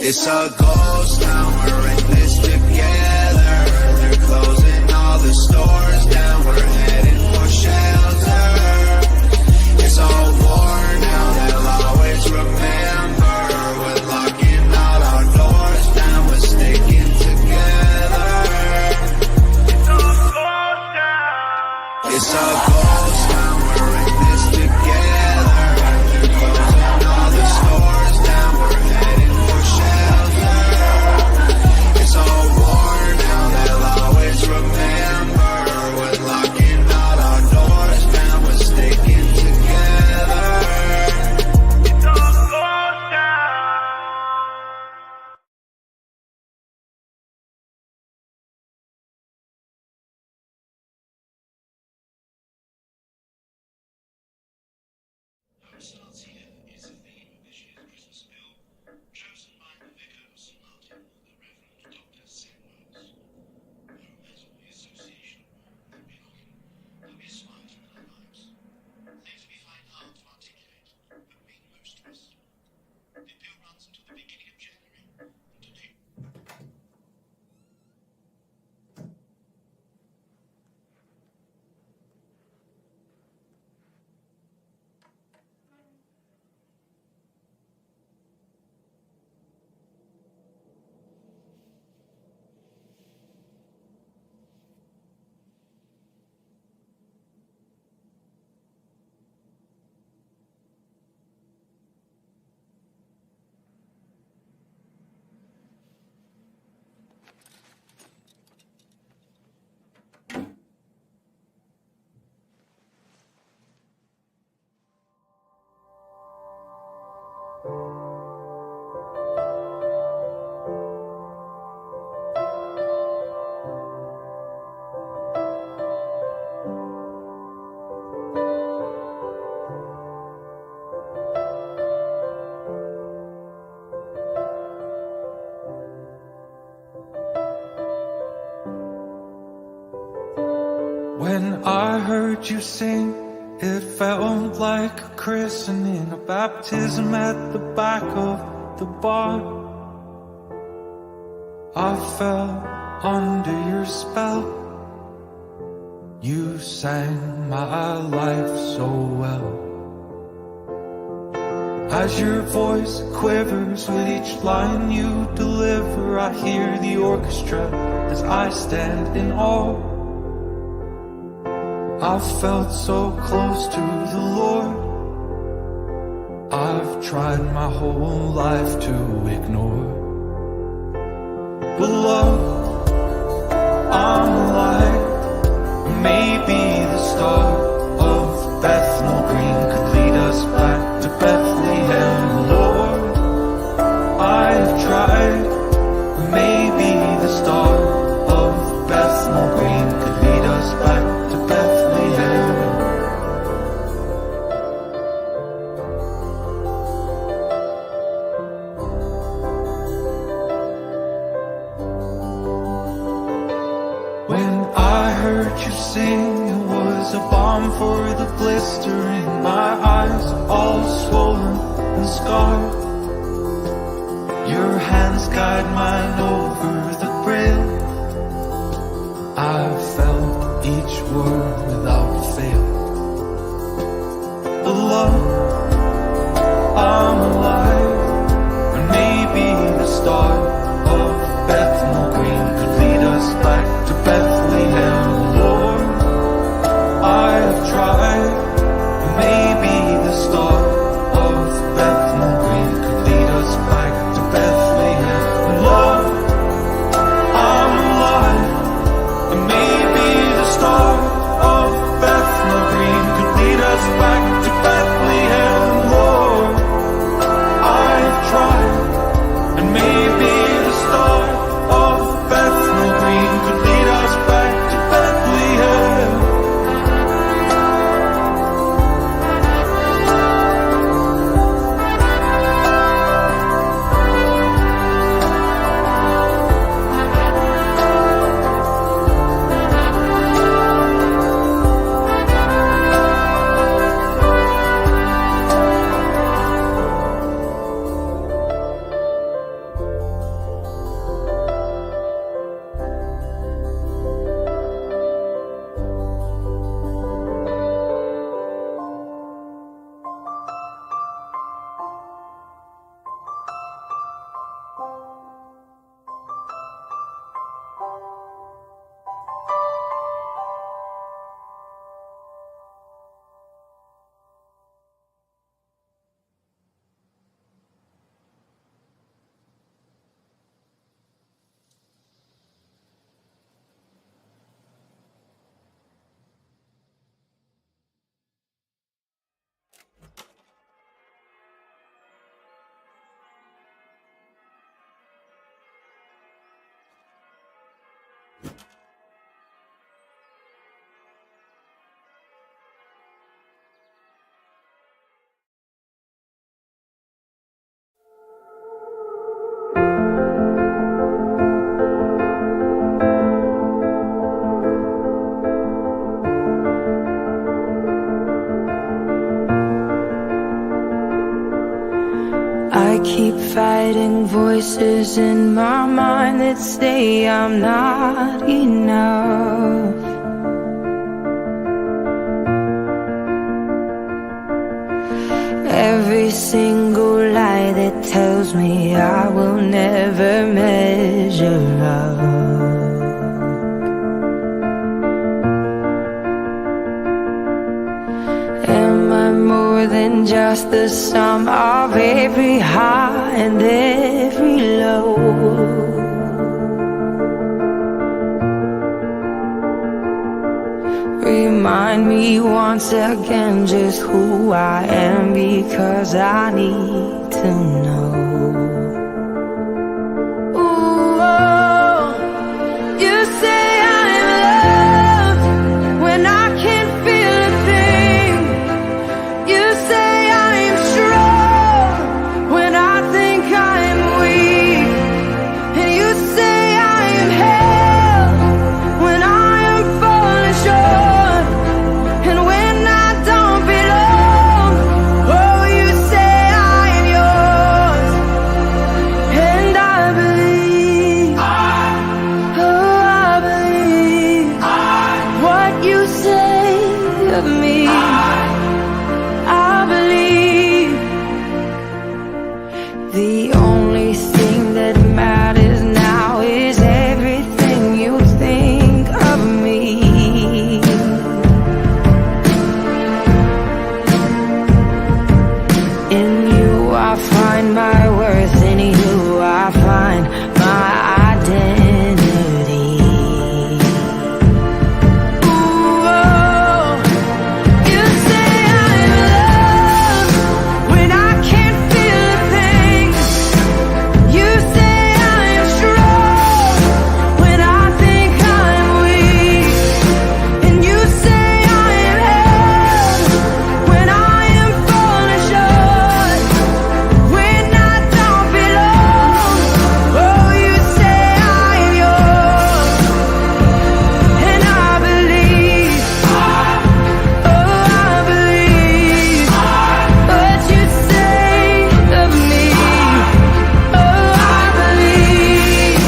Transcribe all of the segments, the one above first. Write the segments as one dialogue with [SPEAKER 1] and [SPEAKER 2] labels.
[SPEAKER 1] It's a ghost town, we're in this together. They're closing all the stores down, we're heading for shelter. It's all war now, they'll always remember. We're locking all our doors down, we're sticking together. It's a ghost town. It's a ghost town, we're in this together. They're closing all the stores down, we're heading for shelter. It's all war now, they'll always remember. We're locking all our doors down, we're sticking together. It's a ghost town.
[SPEAKER 2] Our stance here is the theme of this year's Christmas bill, chosen by the Vicar of St. Martin, the Reverend Dr. Sedwells. Home has all the association of belonging, of his smiles from our lives. Things we find hard to articulate, but mean most to us. The bill runs until the beginning of January, and today
[SPEAKER 3] When I heard you sing, it felt like a christening, a baptism at the back of the bar. I fell under your spell. You sang my life so well. As your voice quivers with each line you deliver, I hear the orchestra as I stand in awe. I felt so close to the Lord. I've tried my whole life to ignore. But love, I'm alive. Maybe the star of Bethnal Green could lead us back to Bethlehem, Lord. I've tried. Maybe the star of Bethnal Green could lead us back to Bethlehem. When I heard you sing, it was a balm for the blister in my eyes, all swollen and scarred. Your hands guide mine over the braille. I felt each word without fail. But love, I'm alive. And maybe the star of Bethnal Green could lead us back to Bethlehem, Lord. I have tried. Maybe the star of Bethnal Green could lead us back to Bethlehem. Lord, I'm alive. And maybe the star of Bethnal Green
[SPEAKER 4] I keep fighting voices in my mind that say I'm not enough. Every single lie that tells me I will never measure up. Am I more than just the sum of every high and every low? Remind me once again just who I am, because I need to know. Ooh, oh, you say I'm loved when I can't feel a thing. You say I'm strong when I think I'm weak. And you say I am held when I am falling short. And when I don't belong, oh, you say I am yours. And I believe, oh, I believe what you say of me. I believe the only thing that matters now is everything you think of me. In you I find my worth, in you I find my identity. Ooh, oh, you say I'm loved when I can't feel a thing. You say I'm strong when I think I'm weak. And you say I am held when I am falling short. When I don't belong, oh, you say I am yours. And I believe, oh, I believe what you say of me. Oh, I believe.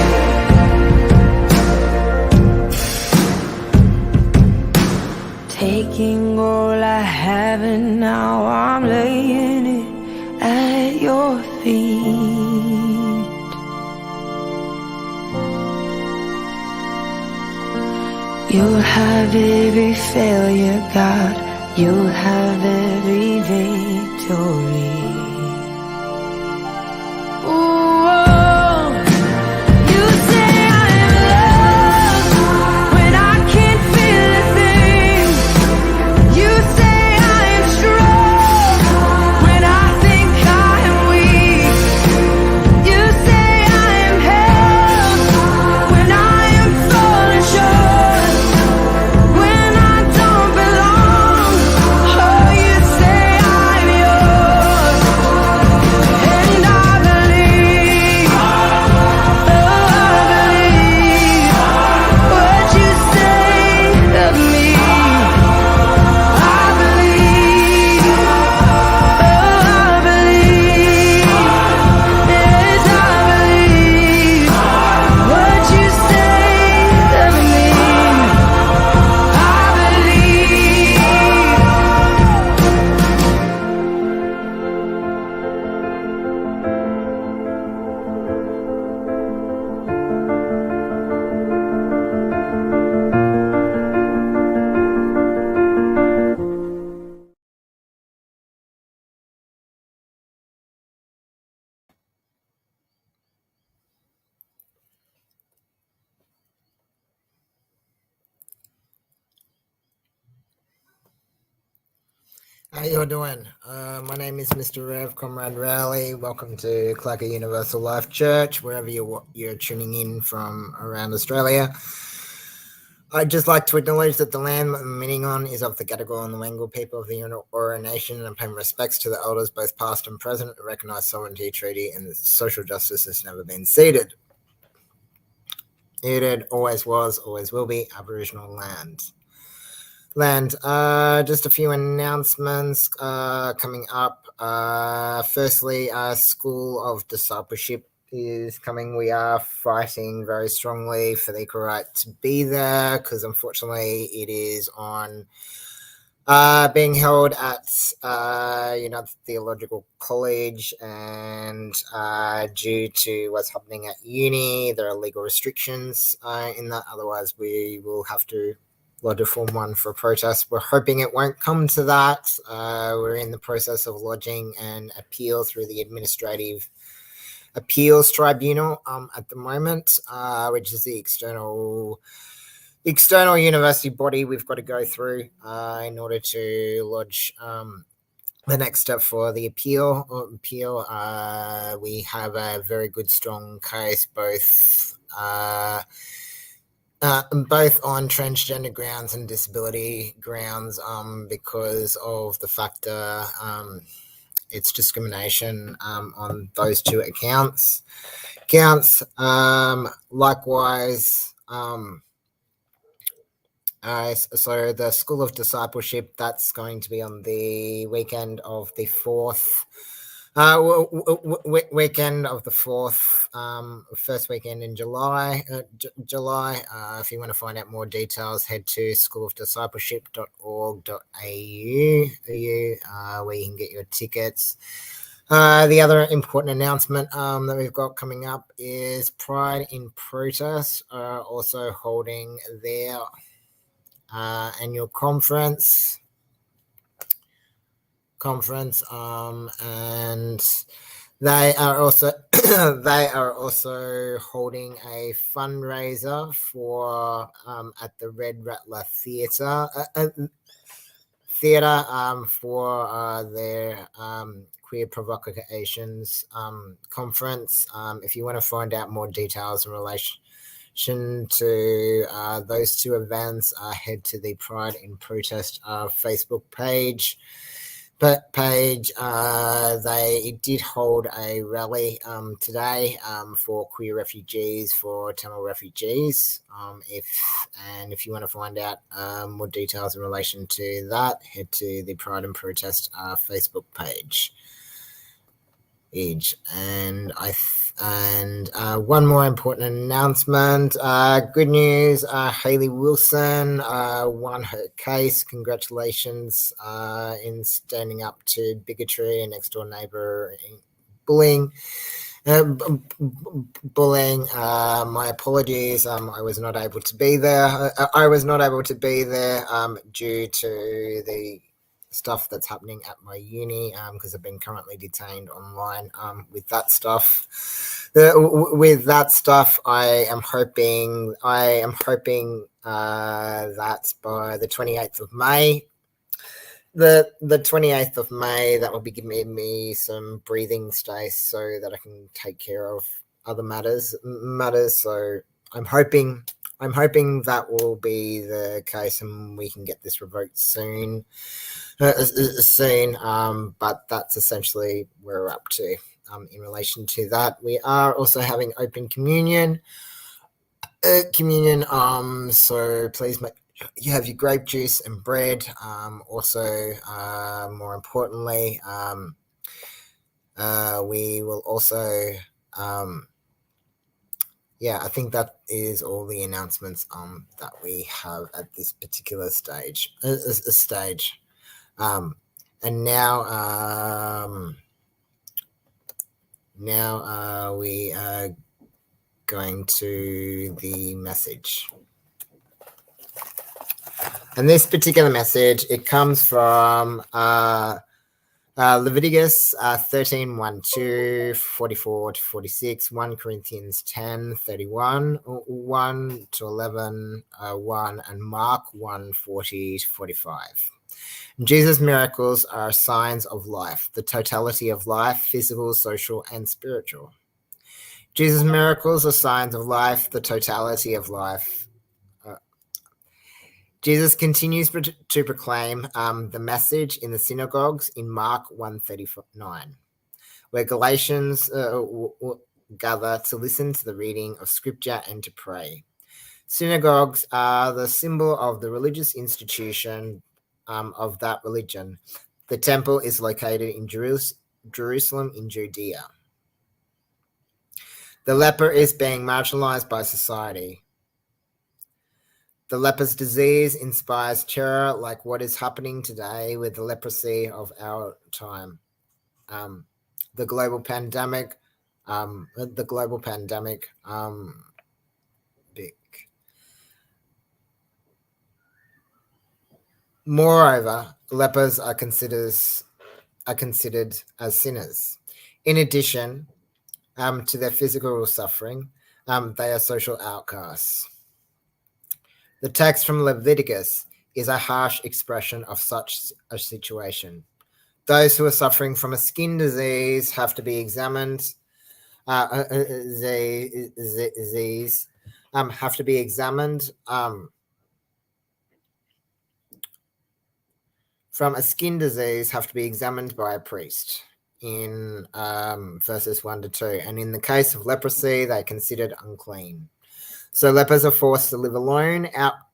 [SPEAKER 4] Taking all I have and now I'm laying it at your feet. You'll have every failure, God. You'll have every victory. Ooh, oh, you say I'm loved when I can't feel a thing. You say I'm strong when I think I'm weak. You say I'm held when I am falling short. When I don't belong, oh, you say I'm yours. And I believe, oh, I believe what you say of me. I believe, oh, I believe, yes, I believe what you say of me. I believe.
[SPEAKER 5] How you all doing? My name is Mr. Rev, Comrade Rowley. Welcome to CLACCA Universal Life Church, wherever you're tuning in from around Australia. I'd just like to acknowledge that the land I'm meeting on is of the Gadigal and the Wangal people of the Eora Nation, and pay respects to the elders, both past and present. The recognised sovereignty treaty and social justice has never been ceded. It always was, always will be Aboriginal land. land. Just a few announcements coming up. Firstly, School of Discipleship is coming. We are fighting very strongly for the equal right to be there because unfortunately it is on being held at United Theological College, and due to what's happening at uni, there are legal restrictions in that. Otherwise, we will have to lodge a Form 1 for protest. We're hoping it won't come to that. We're in the process of lodging an appeal through the Administrative Appeals Tribunal at the moment, which is the external university body we've got to go through in order to lodge the next step for the appeal. We have a very good, strong case, both on transgender grounds and disability grounds, because of the factor it's discrimination on those two accounts. Likewise, so the School of Discipleship, that's going to be on the weekend of the 4th. Weekend of the 4th, first weekend in July. If you want to find out more details, head to schoolofdiscipleship.org.au, where you can get your tickets. The other important announcement that we've got coming up is Pride in Protest also holding their annual conference, and they are also holding a fundraiser for at the Red Rattler Theatre for their Queer Provocations conference. If you want to find out more details in relation to those two events, head to the Pride in Protest Facebook page. They did hold a rally today for queer refugees, for Tamil refugees. If you want to find out more details in relation to that, head to the Pride and Protest Facebook page. And one more important announcement. Good news. Hayley Wilson won her case. Congratulations in standing up to bigotry and next door neighbor bullying. My apologies. I was not able to be there. Due to the stuff that's happening at my uni, because I've been currently detained online with that stuff. I am hoping that by the 28th of May, the 28th of May, that will be giving me some breathing space so that I can take care of other matters. So I'm hoping that will be the case and we can get this revoked soon. But that's essentially where we're up to in relation to that. We are also having open communion. So please make you have your grape juice and bread. Also, more importantly, we will also. I think that is all the announcements that we have at this particular stage. And now we are going to the message. And this particular message, it comes from Leviticus 13, 1, 2, 44 to 46, 1 Corinthians 10, 31, 1 to 11, 1, and Mark 1, 40 to 45. Jesus' miracles are signs of life, the totality of life, physical, social, and spiritual. Jesus' miracles are signs of life, the totality of life. Jesus continues to proclaim the message in the synagogues in Mark 1:39, where Galatians gather to listen to the reading of scripture and to pray. Synagogues are the symbol of the religious institution of that religion. The temple is located in Jerusalem in Judea. The leper is being marginalized by society. The leper's disease inspires terror, like what is happening today with the leprosy of our time. The global pandemic. Big. Moreover, lepers are considered as sinners. In addition to their physical suffering, they are social outcasts. The text from Leviticus is a harsh expression of such a situation. Those who are suffering from a skin disease have to be examined. Have to be examined from a skin disease have to be examined by a priest in verses 1 to 2. And in the case of leprosy, they're considered unclean. So lepers are forced to live alone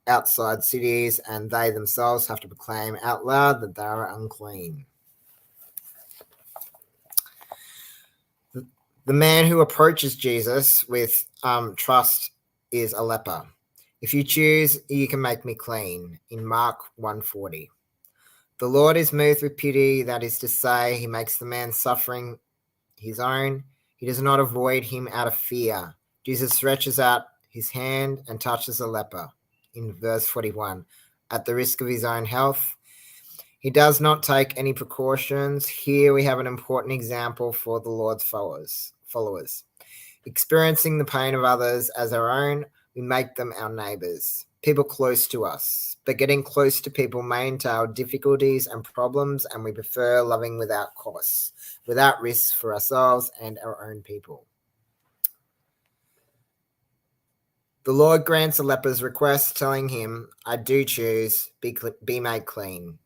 [SPEAKER 5] outside cities, and they themselves have to proclaim out loud that they are unclean. The man who approaches Jesus with trust is a leper. If you choose, you can make me clean, in Mark 1:40. The Lord is moved with pity, that is to say, he makes the man suffering his own. He does not avoid him out of fear. Jesus stretches out his hand and touches the leper in verse 41 at the risk of his own health. He does not take any precautions. Here we have an important example for the Lord's followers. Experiencing the pain of others as our own, we make them our neighbors, people close to us. But getting close to people may entail difficulties and problems, and we prefer loving without costs, without risks for ourselves and our own people. The Lord grants a leper's request, telling him, I do choose, be made clean.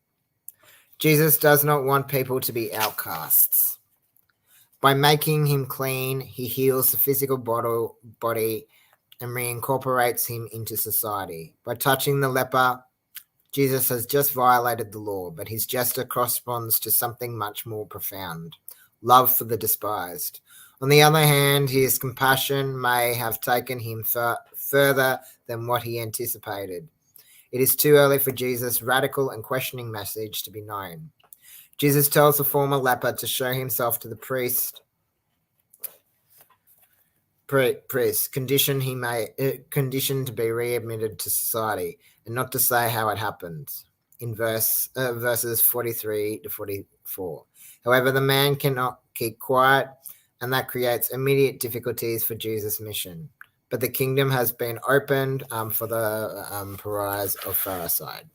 [SPEAKER 5] Jesus does not want people to be outcasts. By making him clean, he heals the physical body and reincorporates him into society. By touching the leper, Jesus has just violated the law, but his gesture corresponds to something much more profound, love for the despised. On the other hand, his compassion may have taken him further than what he anticipated. It is too early for Jesus' radical and questioning message to be known. Jesus tells the former leper to show himself to the priest, conditioned to be readmitted to society, and not to say how it happened, in verses 43 to 44. However, the man cannot keep quiet, and that creates immediate difficulties for Jesus' mission. But the kingdom has been opened for the pariahs of Pharisee.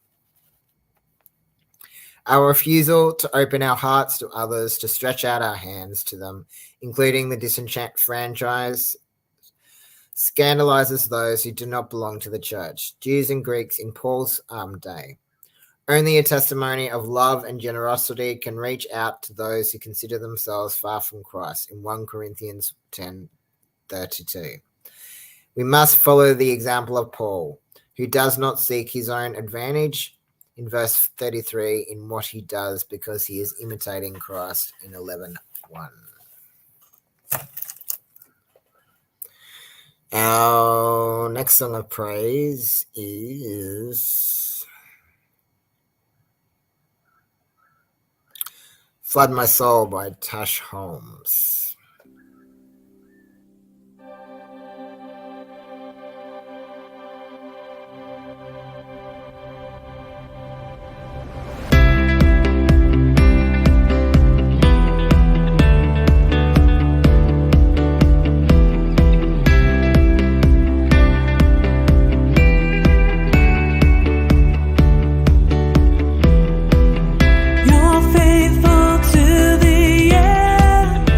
[SPEAKER 5] Our refusal to open our hearts to others, to stretch out our hands to them, including the disenfranchised, scandalizes those who do not belong to the church, Jews and Greeks in Paul's day. Only a testimony of love and generosity can reach out to those who consider themselves far from Christ, in 1 Corinthians 10:32. We must follow the example of Paul, who does not seek his own advantage, in verse 33, in what he does, because he is imitating Christ, in 11:1. Our next song of praise is Flood My Soul by Tash Holmes.
[SPEAKER 6] You're faithful to the end.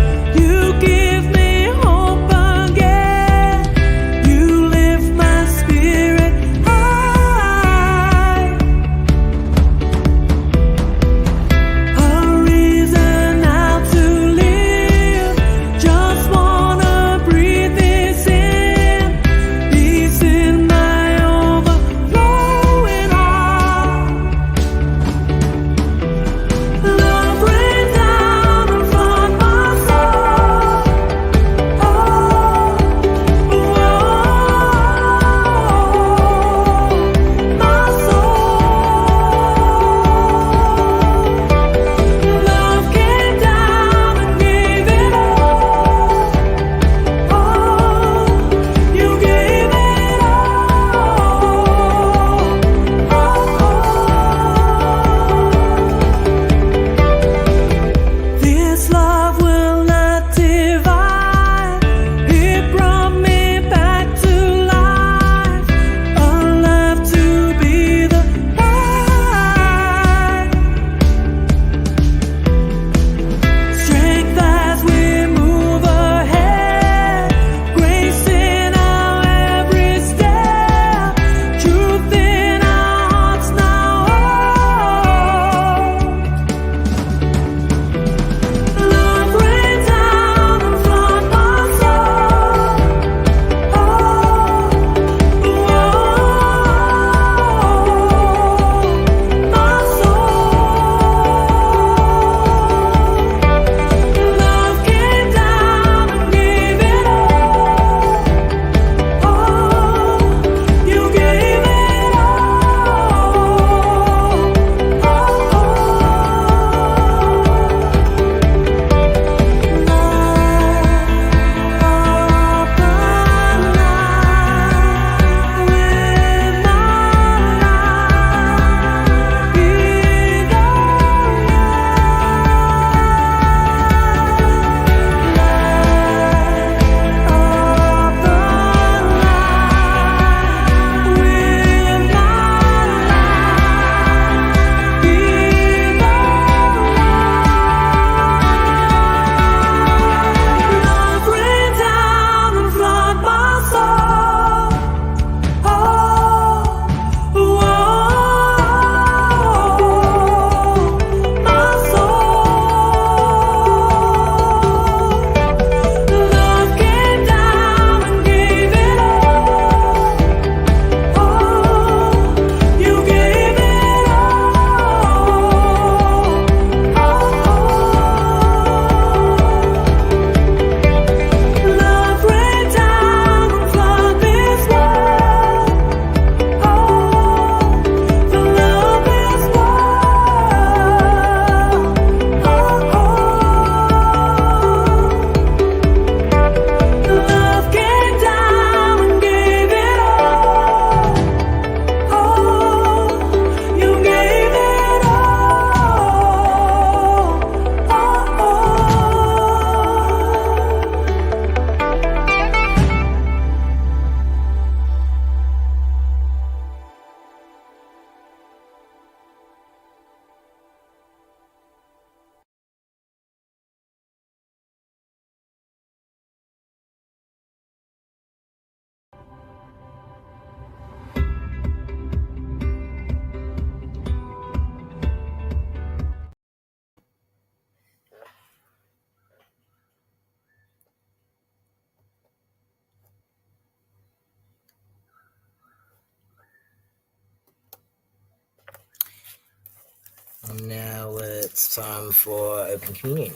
[SPEAKER 5] And now it's time for open communion.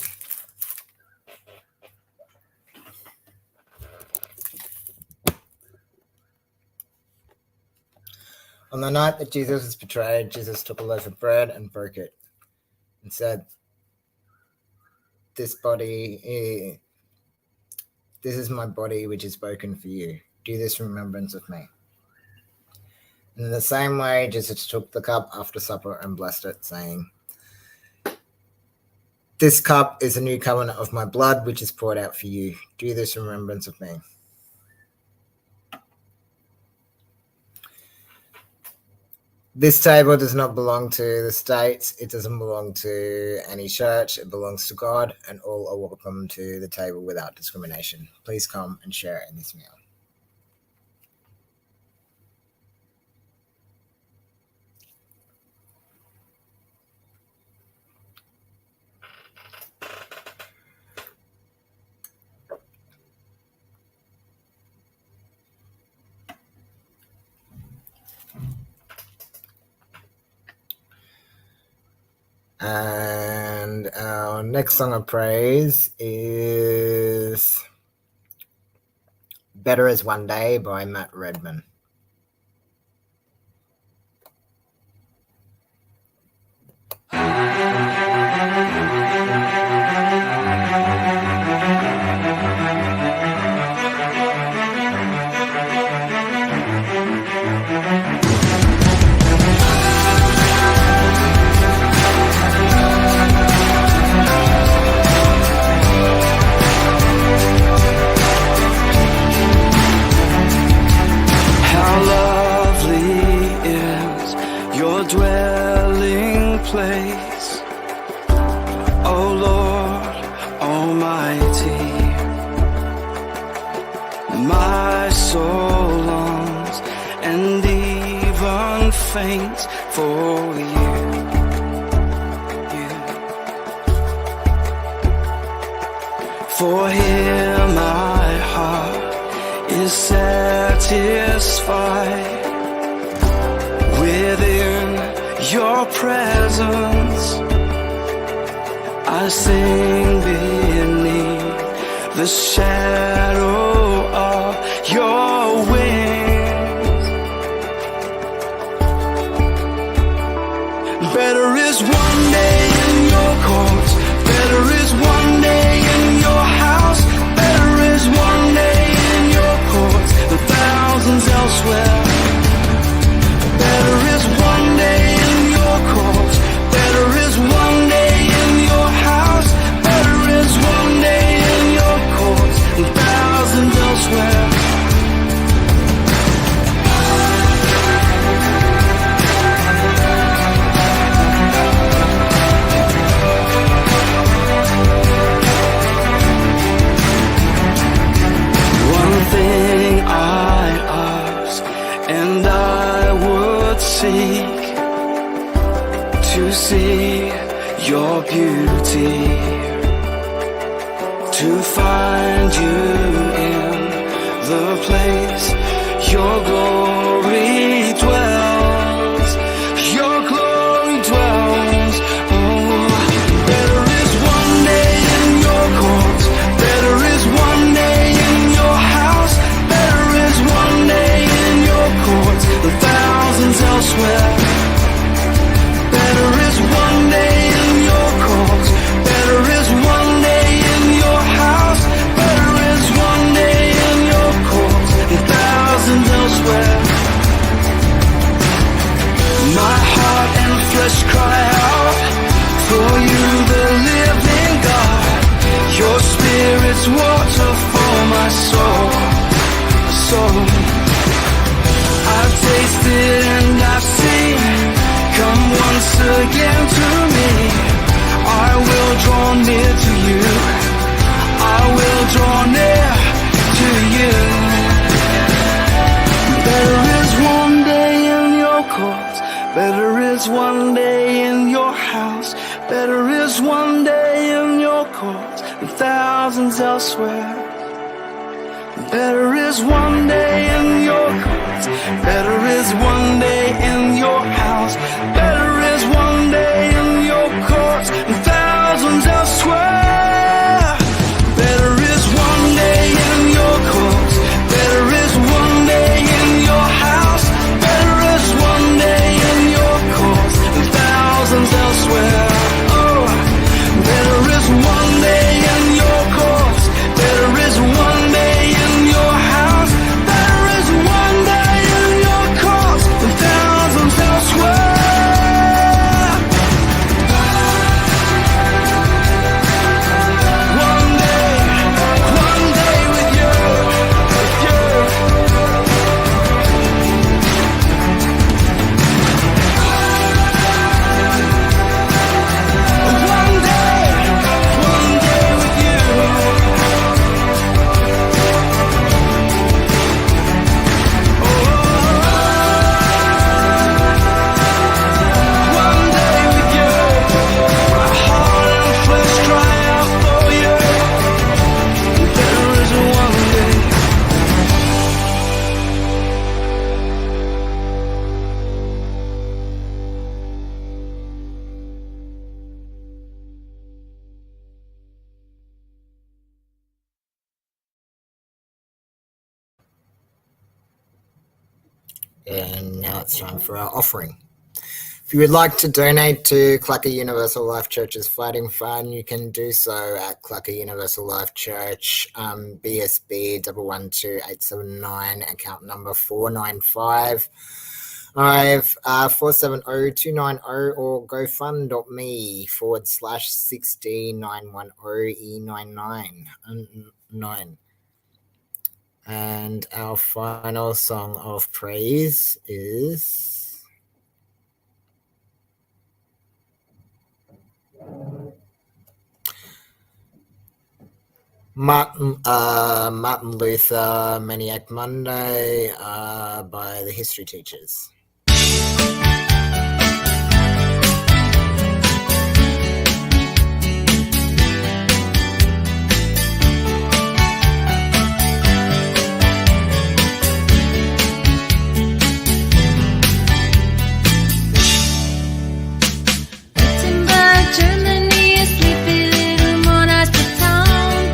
[SPEAKER 5] On the night that Jesus was betrayed, Jesus took a loaf of bread and broke it and said, This is my body which is broken for you. Do this in remembrance of me. And in the same way, Jesus took the cup after supper and blessed it, saying, This cup is a new covenant of my blood, which is poured out for you. Do this in remembrance of me. This table does not belong to the states. It doesn't belong to any church. It belongs to God, and all are welcome to the table without discrimination. Please come and share in this meal. And our next song of praise is Better Is One Day by Matt Redman.
[SPEAKER 3] Place, O Lord Almighty, my soul longs and even faints for you. For here my heart is satisfied within your presence. I sing beneath the shadow of your wings. Better is one day in your courts. Better is one day in your house. Better is one day in your courts than thousands elsewhere. Better is one day in your courts. Better is one day in your house. Better is one day in your courts than thousands elsewhere. One thing I ask, and I would seek to see your beauty, to find you in the place your glory dwells. Your glory dwells. Oh, better is one day in your courts. Better is one day in your house. Better is one day in your courts than thousands elsewhere. Better is one day in your courts. Better is one day in your house. Better is one day in your courts than thousands elsewhere. My heart and flesh cry out for you, the living God. Your spirit's water for my soul. I've tasted and I've seen. Come once again to me. I will draw near to you. I will draw near to you. Better is one day in your courts. Better is one day in your house. Better is one day in your courts than thousands elsewhere. Better is one day in your courts. Better is one day in your house. Better is one day in your
[SPEAKER 5] And now it's time for our offering. If you would like to donate to Clacca Universal Life Church's Fighting Fund, you can do so at Clacca Universal Life Church, BSB 112879, account number 495. 470-290 or GoFund.me/6D910E99. And our final song of praise is Martin Luther Maniac Monday by the History Teachers.
[SPEAKER 6] Germany, a sleepy little monastic town.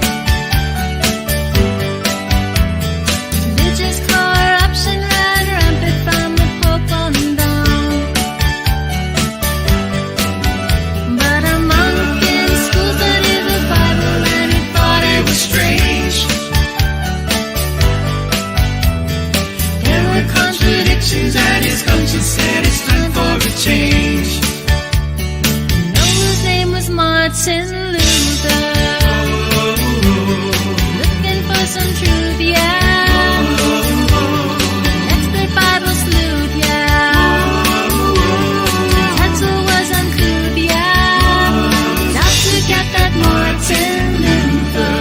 [SPEAKER 6] Religious corruption ran rampant from the Pope on down. But a monk in school studied the Bible and he thought it was strange. There were contradictions and his conscience said it's time for a change. Martin Luther, looking for some truth, yeah. Next the Bible sleuth, yeah. The title was uncouth, yeah. Not to get that Martin Luther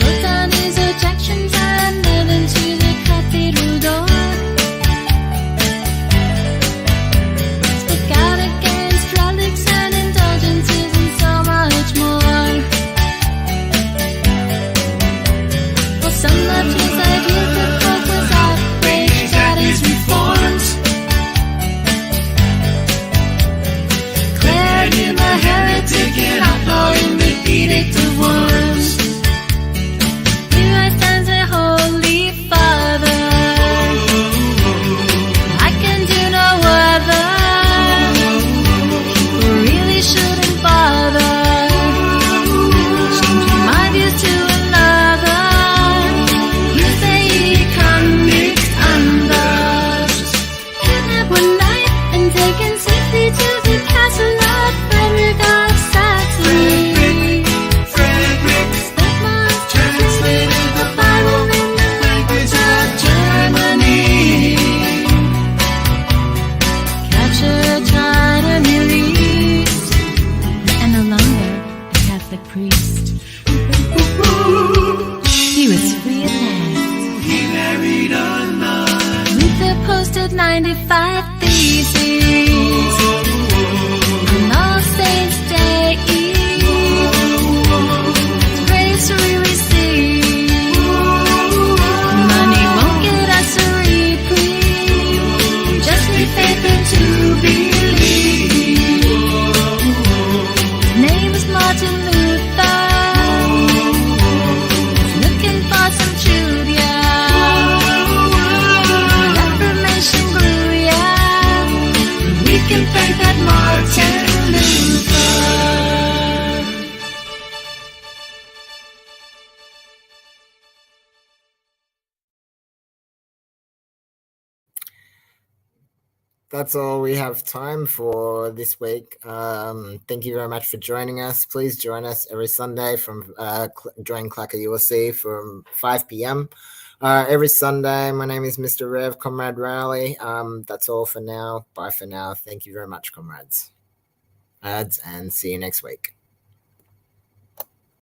[SPEAKER 6] wrote down his objections and led into the cathedral door. Spoke out against relics and indulgences and so much more. Well, some loved his ideas, the Pope was outraged at his reforms. Declared him a heretic and outlawed him the Edict of Worms. He writes as a Holy Father, I can do no other. Really shouldn't bother changing my views to another. You say he convict unders, kidnapped one night and taken safely to the castle of Frederick of Saxony. Spent months translated the Bible in the language of Germany. Captured, tried, and released, and no longer a Catholic priest. He was free at last.
[SPEAKER 2] He married a nun.
[SPEAKER 6] Luther posted 95 theses on All Saints' Day Eve. Grace we receive. Money won't get us a reprieve. Just need faith and to believe. His name is Martin Luther. He's looking for some truth, yeah. Reformation grew, yeah. We can thank that Martin Luther.
[SPEAKER 5] That's all we have time for this week. Thank you very much for joining us. Please join us every Sunday from join CLACCA ULC from 5 p.m. Every Sunday. My name is Mr. Rev, Comrade Rowley. That's all for now. Bye for now. Thank you very much, comrades. And see you next week.